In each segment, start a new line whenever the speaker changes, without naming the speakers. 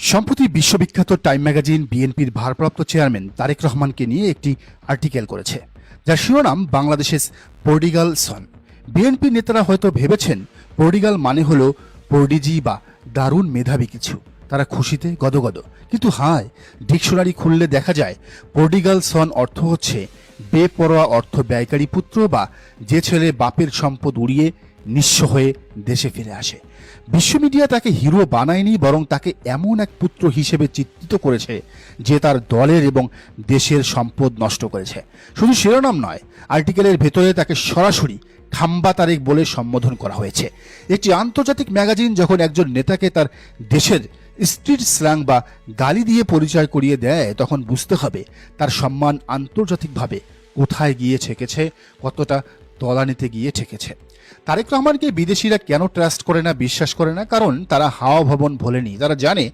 সম্প্রতি বিশ্ববিখ্যাত time magazine বিএনপির ভারপ্রাপ্ত চেয়ারম্যান তারেক রহমানকে নিয়ে একটি আর্টিকেল করেছে, যার শিরোনাম বাংলাদেশের পর্ডিগাল সন। বিএনপি নেতারা হয়তো ভেবেছেন পর্ডিগাল মানে হলো পর্ডিজি বা দারুণ মেধাবী কিছু, তারা খুশিতে গদগদ। কিন্তু হায়, ডিকশনারি খুললে দেখা যায় পর্ডিগাল সন অর্থ হচ্ছে বেপরোয়া অর্থ ব্যয়কারী পুত্র, বা যে ছেলে বাপের সম্পদ উড়িয়ে নিঃস্ব হয়ে দেশে ফিরে আসে। বিশ্ব মিডিয়া তাকে হিরো বানায়নি, বরং তাকে এমন এক পুত্র হিসেবে চিত্রিত করেছে যে তার দলের এবং দেশের সম্পদ নষ্ট করেছে। শুধু শিরোনাম নয়, আর্টিকেলের ভেতরে তাকে সরাসরি খাম্বা তারেক বলে সম্বোধন করা হয়েছে। একটি আন্তর্জাতিক ম্যাগাজিন যখন একজন নেতাকে তার দেশের স্ট্রিট স্ল্যাং বা গালি দিয়ে পরিচয় করিয়ে দেয়, তখন বুঝতে হবে তার সম্মান আন্তর্জাতিকভাবে কোথায় গিয়ে ঠেকেছে, কতটা তলানিতে গিয়ে ঠেকেছে। তারেক রহমানকে বিদেশিরা কেন ট্রাস্ট করে না, বিশ্বাস করে না? কারণ তারা হাওয়া ভবন ভোলেনি। তারা জানে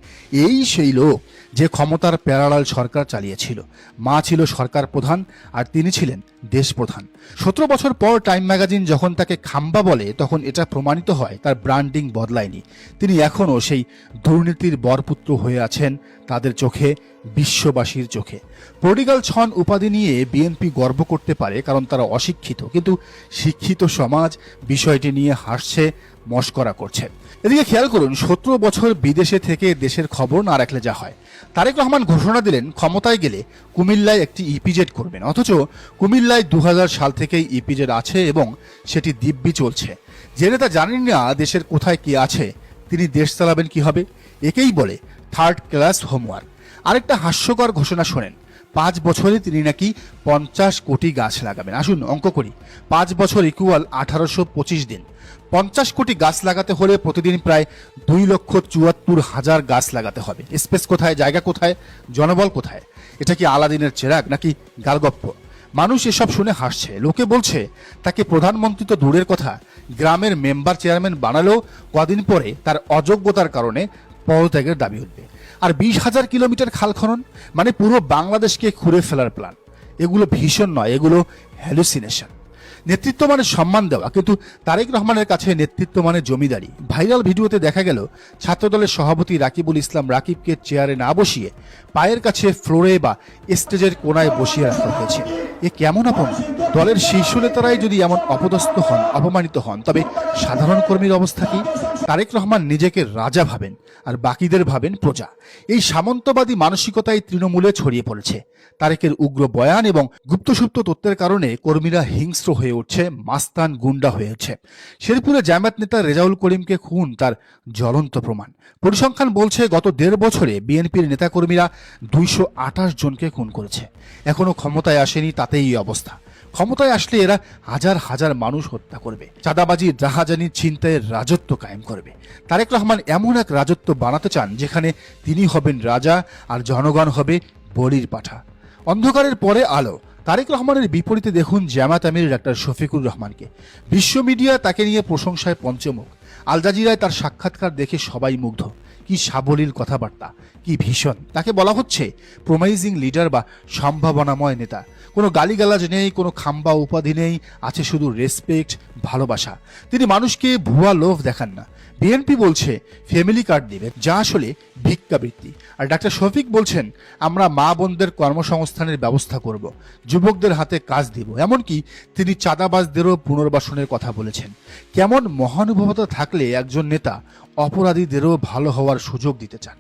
এই সেই লোক যে ক্ষমতার প্যারালাল সরকার চালিয়েছিল। মা ছিল সরকার প্রধান আর তিনি ছিলেন দেশ প্রধান। 17 বছর পর টাইম ম্যাগাজিন যখন তাকে খাম্বা বলে, তখন এটা প্রমাণিত হয় তার ব্র্যান্ডিং বদলায়নি। তিনি এখনও সেই দুর্নীতির বরপুত্র হয়ে আছেন তাদের চোখে, বিশ্ববাসীর চোখে। পর্ডিগাল ছন উপাধি নিয়ে বিএনপি গর্ব করতে পারে, কারণ তারা অশিক্ষিত, কিন্তু শিক্ষিত সমাজ বিষয়টি নিয়ে হাসছে, মশকরা করছে। এদিকে খেয়াল করুন, 17 বছর বিদেশে থেকে দেশের খবর না রাখলে যা হয়। তারেক রহমান ঘোষণা দিলেন ক্ষমতায় গেলে কুমিল্লায় একটি ইপিজেড করবেন, অথচ কুমিল্লায় 2000 সাল থেকেই ইপিজেড আছে এবং সেটি দিব্যি চলছে। যে নেতা জানেন না দেশের কোথায় কি আছে, তিনি দেশ চালাবেন কিভাবে? একেই বলে থার্ড ক্লাস হোমওয়ার্ক। আরেকটা হাস্যকর ঘোষণা শোনেন, 5 বছরে তিনি নাকি 50 কোটি গাছ লাগাবেন। আসুন অঙ্ক করি, 5 বছর ইকুয়াল 1825 দিন। 50 কোটি গাছ লাগাতে হলে প্রতিদিন প্রায় 2,74,000 গাছ লাগাতে হবে। স্পেস কোথায়, জায়গা কোথায়, জনবল কোথায়? এটা কি আলাদিনের চেরাগ নাকি গালগপ্প? মানুষ এসব শুনে হাসছে। লোকে বলছে তাকে প্রধানমন্ত্রী তো দূরের কথা, গ্রামের মেম্বার চেয়ারম্যান বানালেও কদিন পরে তার অযোগ্যতার কারণে পদত্যাগের দাবি উঠবে। আর 20,000 কিলোমিটার খাল খনন, মানে পুরো বাংলাদেশকে খুঁড়ে ফেলার প্ল্যান। এগুলো ভীষণ নয়, এগুলো হ্যালুসিনেশন। নেতৃত্ব মানে সম্মান দেওয়া, কিন্তু তারেক রহমানের কাছে নেতৃত্ব মানে জমিদারি। ভাইরাল ভিডিওতে দেখা গেল ছাত্রদলের সভাপতি রাকিবুল ইসলাম রাকিবকে চেয়ারে না বসিয়ে পায়ের কাছে ফ্লোরে বা স্টেজের কোনায় বসিয়ে রাখা হয়েছে। এ কেমন আপন? দলের শীর্ষ নেতারাই যদি এমন অপদস্থ হন, অপমানিত হন, তবে সাধারণ কর্মীর অবস্থা কি? তারেক রহমান নিজেকে রাজা ভাবেন আর বাকিদের ভাবেন প্রজা। এই সামন্তবাদী মানসিকতাই তৃণমূলে ছড়িয়ে পড়েছে। তারেকের উগ্র বয়ান এবং গুপ্তসুপ্ত তথ্যের কারণে কর্মীরা হিংস্র হয়ে উঠছে, মাস্তান গুন্ডা হয়ে উঠছে। শেরপুরে জামায়াত নেতা রেজাউল করিমকে খুন তার জ্বলন্ত প্রমাণ। পরিসংখ্যান বলছে গত 1.5 বছরে বিএনপির নেতাকর্মীরা 228 জনকে খুন করেছে। এখনো ক্ষমতায় আসেনি, তাতেই এই অবস্থা। ক্ষমতায় আসলে এরা হাজার হাজার মানুষ হত্যা করবে, চাঁদাবাজি, রাহাজানি, ছিনতাইয়ের রাজত্ব কায়েম করবে। তারেক রহমান এমন এক রাজত্ব বানাতে চান যেখানে তিনি হবেন রাজা আর জনগণ হবে বলির পাঠা। অন্ধকারের পরে আলো। তারেক রহমানের বিপরীতে দেখুন জামায়াত আমির ডাক্তার শফিকুর রহমানকে। বিশ্ব মিডিয়া তাকে নিয়ে প্রশংসায় পঞ্চমুখ। আল জাজিরায় তার সাক্ষাৎকার দেখে সবাই মুগ্ধ। কি সাবলীল কথাবার্তা, কি ভীষণ। তাকে বলা হচ্ছে প্রমাইজিং লিডার বা সম্ভাবনাময় নেতা। কোনো গালিগালাজ নেই, কোনো খাম্বা উপাধি নেই, আছে শুধু রেসপেক্ট, ভালোবাসা। তিনি মানুষকে ভুয়া লোভ দেখান না। বিএনপি বলছে ফ্যামিলি কার্ড দিবে, যা আসলে ভিক্ষাবৃত্তি। আর ডাক্তার শফিক বলছেন আমরা মা বোনদের কর্মসংস্থানের ব্যবস্থা করব, যুবকদের হাতে কাজ দিব। এমনকি তিনি চাঁদাবাজদেরও পুনর্বাসনের কথা বলেছেন। কেমন মহানুভবতা থাকলে একজন নেতা অপরাধীদেরও ভালো হওয়ার সুযোগ দিতে চান।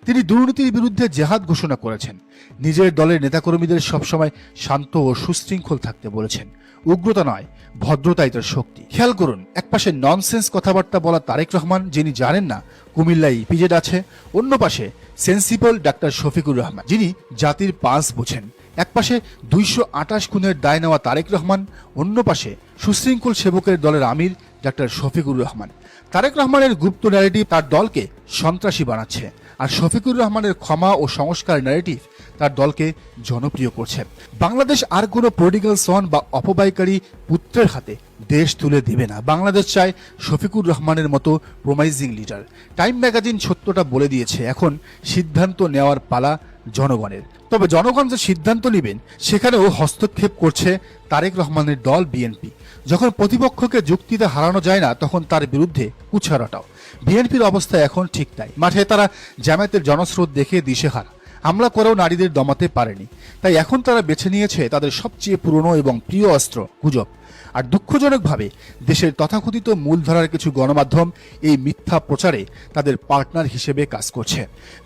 তিনি দুর্নীতির বিরুদ্ধে জেহাদ ঘোষণা করেছেন। নিজের দলের নেতাকর্মীদের সবসময় শান্ত ও সুশৃঙ্খল থাকতে বলেছেন। উগ্রতা নয়, ভদ্রতাই তার শক্তি। খেয়াল করুন, একপাশে ননসেন্স কথাবার্তা বলা তারেক রহমান, যিনি জানেন না কুমিল্লায় ইপিজেড আছে। অন্য পাশে সেন্সিবল ডাক্তার শফিকুর রহমান, যিনি জাতির পাঁচ বোঝেন। একপাশে 228 খুনের দায় নেওয়া তারেক রহমান, অন্য পাশে সুশৃঙ্খল সেবকের দলের আমির ডাক্তার শফিকুর রহমান। তারেক রহমানের গুপ্ত ন্যারেটিভ তার দলকে সন্ত্রাসী বানাচ্ছে, আর শফিকুর রহমানের ক্ষমা ও সংস্কার ন্যারেটিভ তার দলকে জনপ্রিয় করছে। বাংলাদেশ আর কোনো পলিটিক্যাল সন বা অপব্যয়কারী পুত্রের হাতে দেশ তুলে দেবে না। বাংলাদেশ চায় শফিকুর রহমানের মতো প্রমাইজিং লিডার। টাইম ম্যাগাজিন সত্যটা বলে দিয়েছে, এখন সিদ্ধান্ত নেওয়ার পালা জনগণের। তবে জনগণ যে সিদ্ধান্ত নেবেন সেখানেও হস্তক্ষেপ করছে তারেক রহমানের দল বিএনপি। যখন প্রতিপক্ষকে যুক্তিতে হারানো যায় না, তখন তার বিরুদ্ধে কুচ্ছারাটাও। বিএনপির অবস্থা এখন ঠিক তাই। মাঠে তারা জামায়াতের জনস্রোত দেখে দিশেহারা, হামলা করেও নারীদের দমাতে পারেনি। তাই এখন তারা বেছে নিয়েছে তাদের সবচেয়ে পুরনো এবং প্রিয় অস্ত্র, গুজব। আর দুঃখজনকভাবে দেশের তথাকথিত মূলধারার কিছু গণমাধ্যম এই মিথ্যা প্রচারে তাদের পার্টনার হিসেবে কাজ করছে।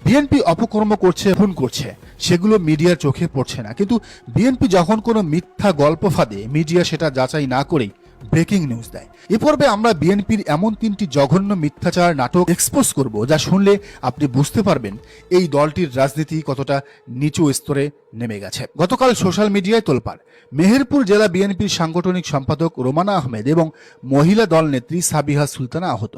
বিএনপি অপকর্ম করছে, খুন করছে, সেগুলো মিডিয়ার চোখে পড়ছে না। কিন্তু বিএনপি যখন কোনো মিথ্যা গল্প ফাঁদে, মিডিয়া সেটা যাচাই না করেই ব্রেকিং নিউজ দেয়। এ পর্বে আমরা বিএনপির এমন 3টি জঘন্য মিথ্যাচার নাটক এক্সপোজ করব, যা শুনলে আপনি বুঝতে পারবেন এই দলটির রাজনীতি কতটা নিচু স্তরে নেমে গেছে। গতকাল সোশ্যাল মিডিয়ায় তোলপাড়। মেহেরপুর জেলা বিএনপির সাংগঠনিক সম্পাদক রোমানা আহমেদ এবং মহিলা দল নেত্রী সাবিহা সুলতানা আহত।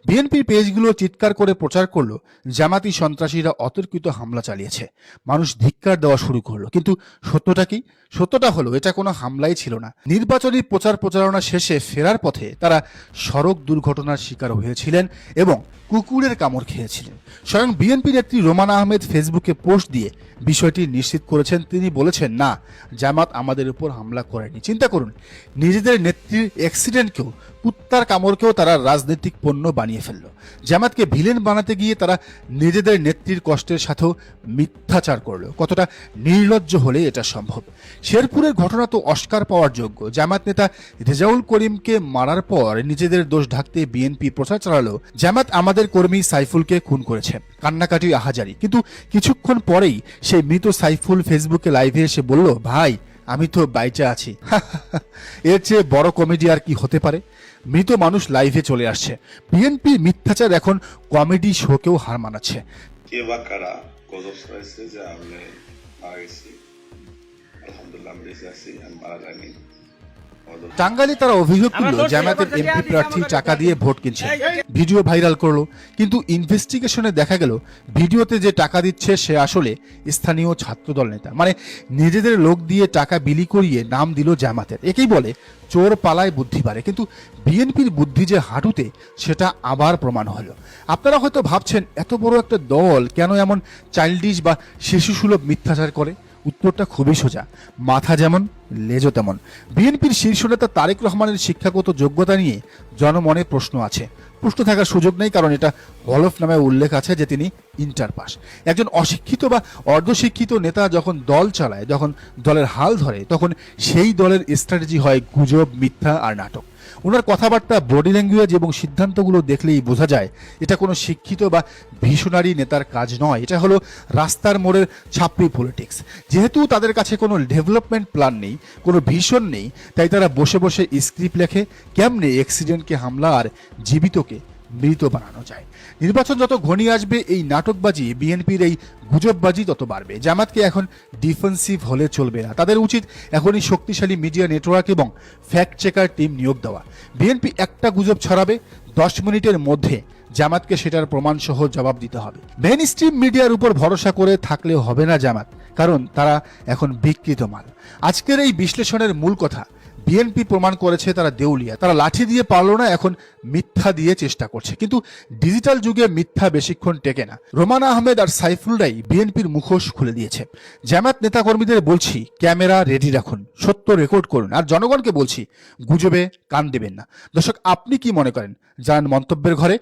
বিএনপির পেজগুলো চিৎকার করে প্রচার করলো জামাতি সন্ত্রাসীরা অতর্কিত হামলা চালিয়েছে। মানুষ ধিক্কার দেওয়া শুরু করলো। কিন্তু সত্যটা কি? সত্যটা হলো এটা কোনো হামলাই ছিল না। নির্বাচনী প্রচার প্রচারণা শেষে ফেরার পথে তারা সড়ক দুর্ঘটনার শিকার হয়েছিলেন এবং কুকুরের কামড় খেয়েছিলেন। স্বয়ং বিএনপি নেত্রী রোমানা আহমেদ ফেসবুকে পোস্ট দিয়ে বিষয়টি নিশ্চিত করেছেন। তিনি বলেছেন, না, জামাত আমাদের উপর হামলা করেনি। চিন্তা করুন, নিজেদের নেত্রীর অ্যাক্সিডেন্টকেও, কুত্তার কামড়কেও তারা রাজনৈতিক পণ্য বানিয়ে ফেলল। জামাতকে ভিলেন বানাতে গিয়ে তারা নিজেদের নেত্রীর কষ্টের সাথেও মিথ্যাচার করলো। কতটা নির্লজ্জ হলে এটা সম্ভব? শেরপুরের ঘটনা তো অস্কার পাওয়ার যোগ্য। জামাত নেতা রেজাউল করিমকে মারার পর নিজেদের দোষ ঢাকতে বিএনপি প্রচার চালালো জামাত আমাদের কর্মী সাইফুলকে খুন করেছে। কান্নাকাটি, আহাজারি। কিন্তু কিছুক্ষণ পরেই সেই মৃত সাইফুল ফেসবুকে লাইভে এসে বলল, ভাই আমি তো বাইচা আছি। এর চেয়ে বড় কমেডি আর কি হতে পারে? মৃত মানুষ লাইভে চলে আসছে। বিএনপি মিথ্যাচার এখন কমেডি শোকেও হার মানাচ্ছে।
কে বা কারা গজব ছড়াইছে যে আমি মারা গেছি, আলহামদুলিল্লাহ আমি বেঁচে আছি, আমি মারা যাইনি।
টাঙ্গাইলে তারা অভিযোগ করলো জামায়াতের এমপি প্রার্থী টাকা দিয়ে ভোট কিনছে। ভিডিও ভাইরাল করলো, কিন্তু ইনভেস্টিগেশনে দেখা গেল ভিডিওতে যে টাকা দিচ্ছে সে আসলে স্থানীয় ছাত্রদল নেতা। মানে নিজেদের লোক দিয়ে টাকা বিলি করিয়ে নাম দিল জামাতের। একেই বলে চোর পালায় বুদ্ধি বাড়ে। কিন্তু বিএনপির বুদ্ধি যে হাঁটুতে, সেটা আবার প্রমাণ হলো। আপনারা হয়তো ভাবছেন, এত বড় একটা দল কেন এমন চাইল্ডিশ বা শিশুসুলভ মিথ্যাচার করে? উত্তরটা খুবই সোজা, মাথা যেমন লেজও তেমন। বিএনপির শীর্ষ নেতা তারেক রহমানের শিক্ষাগত যোগ্যতা নিয়ে জনমনে প্রশ্ন আছে। প্রশ্ন থাকার সুযোগ নেই, কারণ এটা হলফ নামে উল্লেখ আছে যে তিনি ইন্টার পাস। একজন অশিক্ষিত বা অর্ধশিক্ষিত নেতা যখন দল চালায়, যখন দলের হাল ধরে, তখন সেই দলের স্ট্র্যাটেজি হয় গুজব, মিথ্যা আর নাটক। ওনার কথাবার্তা, বডি ল্যাঙ্গুয়েজ এবং সিদ্ধান্তগুলো দেখলেই বোঝা যায় এটা কোনো শিক্ষিত বা ভিশনারি নেতার কাজ নয়। এটা হলো রাস্তার মোড়ের ছাপড়ি পলিটিক্স। যেহেতু তাদের কাছে কোনো ডেভেলপমেন্ট প্ল্যান নেই, কোনো ভিশন নেই, তাই তারা বসে বসে স্ক্রিপ্ট লেখে কেমনে অ্যাক্সিডেন্টকে হামলা আর জীবিতকে মৃত বানানো যায়। নির্বাচন যত ঘনিয়ে আসবে, এই নাটকবাজি, বিএনপির এই গুজববাজি তত বাড়বে। জামাতকে এখন ডিফেন্সিভ হলে চলবে না। তাদের উচিত এখনই শক্তিশালী মিডিয়া নেটওয়ার্ক এবং ফ্যাক্ট চেকার টিম নিয়োগ দেওয়া। বিএনপি একটা গুজব ছড়াবে, 10 মিনিটের মধ্যে জামাতকে সেটার প্রমাণ সহ জবাব দিতে হবে। মেইন স্ট্রিম মিডিয়ার উপর ভরসা করে থাকলেও হবে না জামাত, কারণ তারা এখন বিকৃত মাল। আজকের এই বিশ্লেষণের মূল কথা, বিএনপি প্রমাণ করেছে তারা দেউলিয়া। তারা লাঠি দিয়ে পারল না, এখন মিথ্যা দিয়ে চেষ্টা করছে। কিন্তু ডিজিটাল যুগে মিথ্যা বেশিক্ষণ টেকে না। রোমানা আহমেদ আর সাইফুলরাই বিএনপির মুখোশ খুলে দিয়েছে। জামাত নেতাকর্মীদের বলছি, ক্যামেরা রেডি রাখুন, সত্য রেকর্ড করুন। আর জনগণকে বলছি, গুজবে কান দেবেন না। দর্শক, আপনি কি মনে করেন? জানান মন্তব্যের ঘরে।